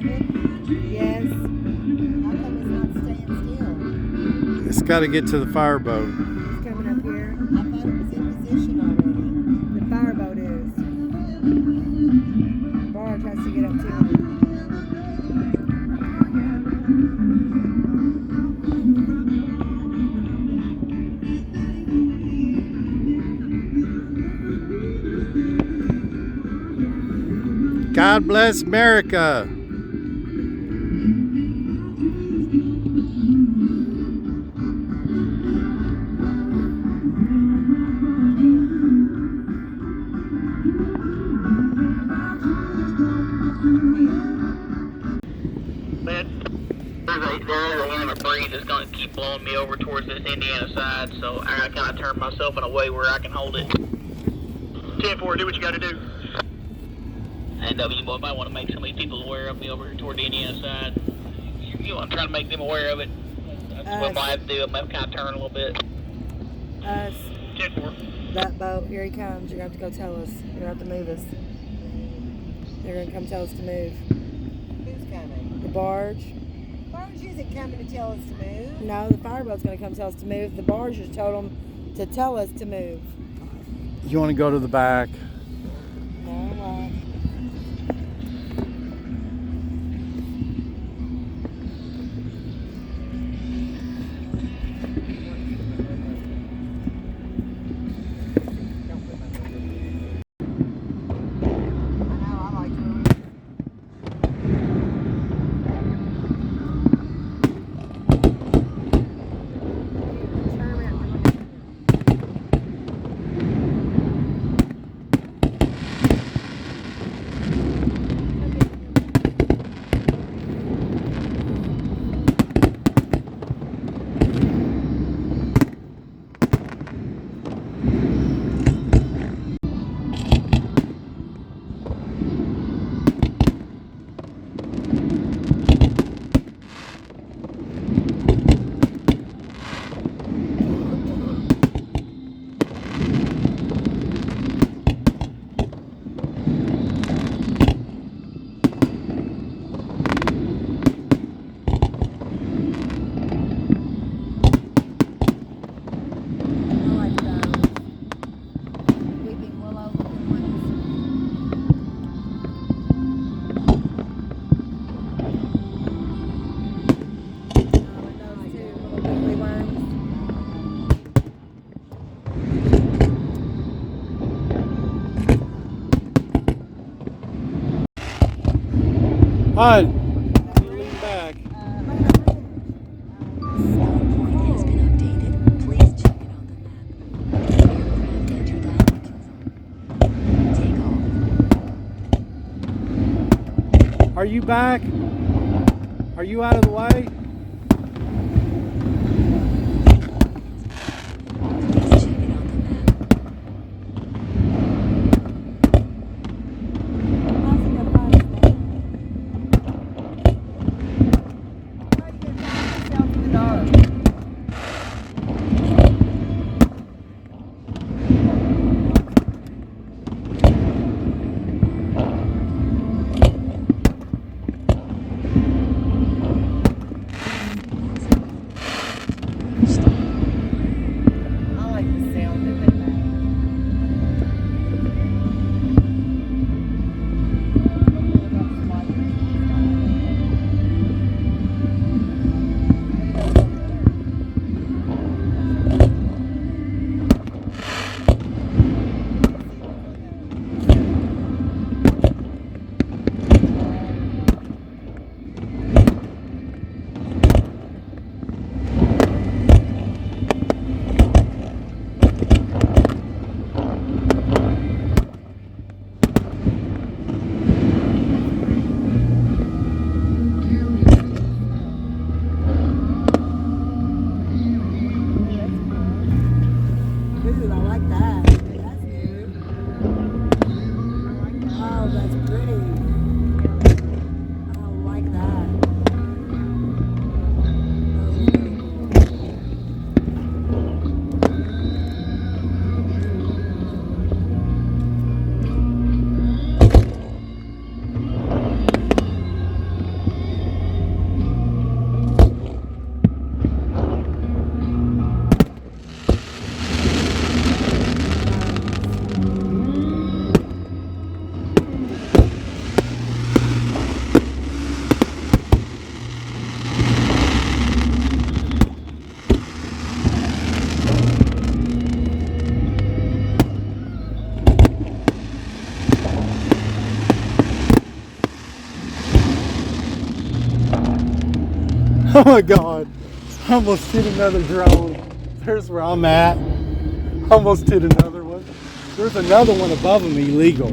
Yes. How come it's not staying still? It's got to get to the fireboat. It's coming up here. I thought it was in position already. The fireboat is. The barge has to get up to it. God bless America. There is a line of breeze that's going to keep blowing me over towards this Indiana side, so I kind of turn myself in a way where I can hold it. 10-4, do what you got to do. And you might want to make some of these people aware of me over toward the Indiana side. You want to try to make them aware of it. That's what I have to do. I'm going to kind of turn a little bit. 10-4. That boat, here he comes. You're going to have to go tell us. You're going to have to move us. They're going to come tell us to move. Who's coming? The barge. The barge isn't coming to tell us to move. No, the fireboat's going to come tell us to move. The barge just told them to tell us to move. You want to go to the back? No, Hi. Lean back. has been updated. Please check it on the map. Aircraft entered altitude zone. Take off. Are you back? Are you out of the way? Please check it on the map. Oh my God. I almost hit another drone. There's where I'm at. Almost hit another one. There's another one above them illegal.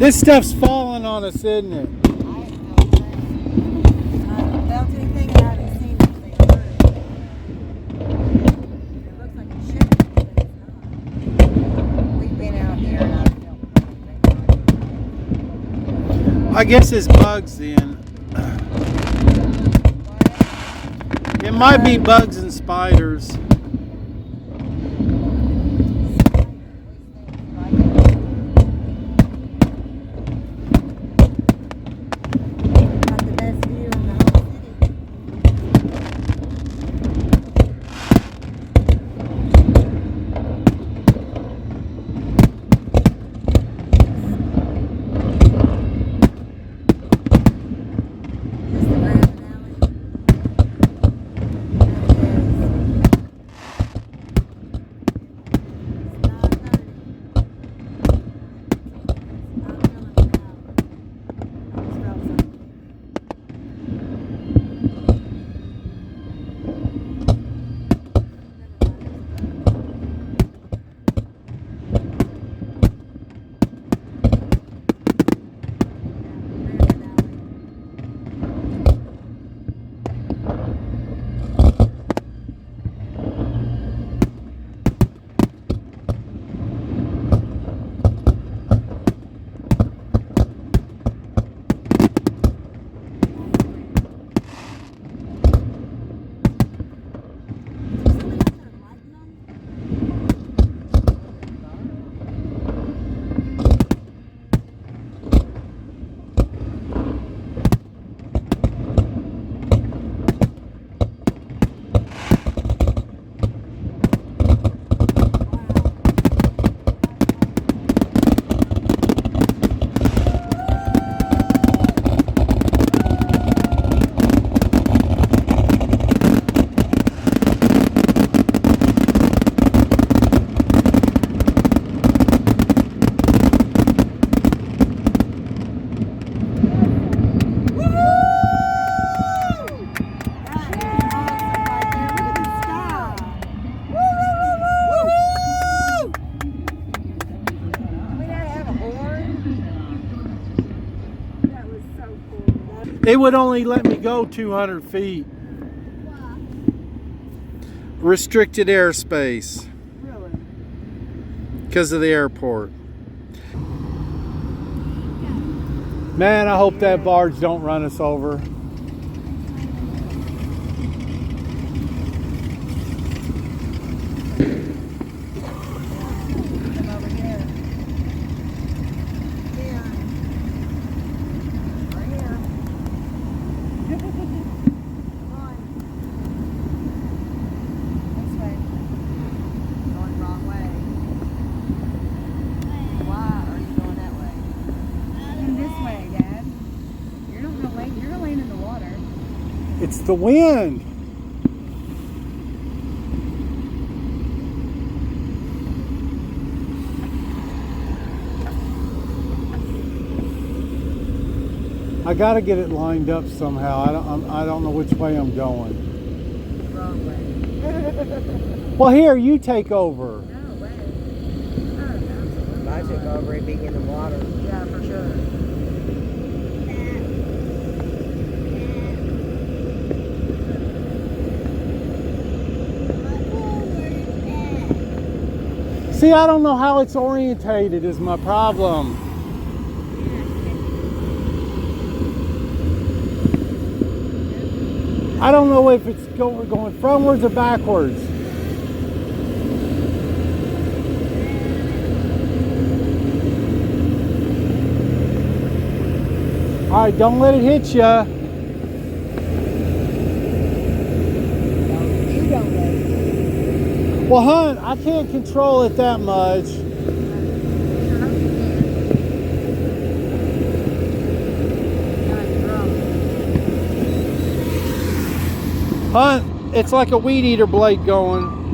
This stuff's falling on us, isn't it? I guess it's bugs then. It might be bugs and spiders. It would only let me go 200 feet. Restricted airspace. Really? Because of the airport. Man, I hope that barge don't run us over. Come over here. Yeah. Right here. Come on. This way. Going wrong way. Why are you going that way? This way, Dad. You're not gonna lay. You're gonna lay in the water. It's the wind. I gotta get it lined up somehow. I don't know which way I'm going. Wrong way. Well, here, you take over. No way. If I took over, it'd be in the water. Yeah, for sure. See, I don't know how it's orientated is my problem. I don't know if it's going frontwards or backwards. All right, don't let it hit ya. You don't know. Well, hon, I can't control it that much. Hon, it's like a weed eater blade going.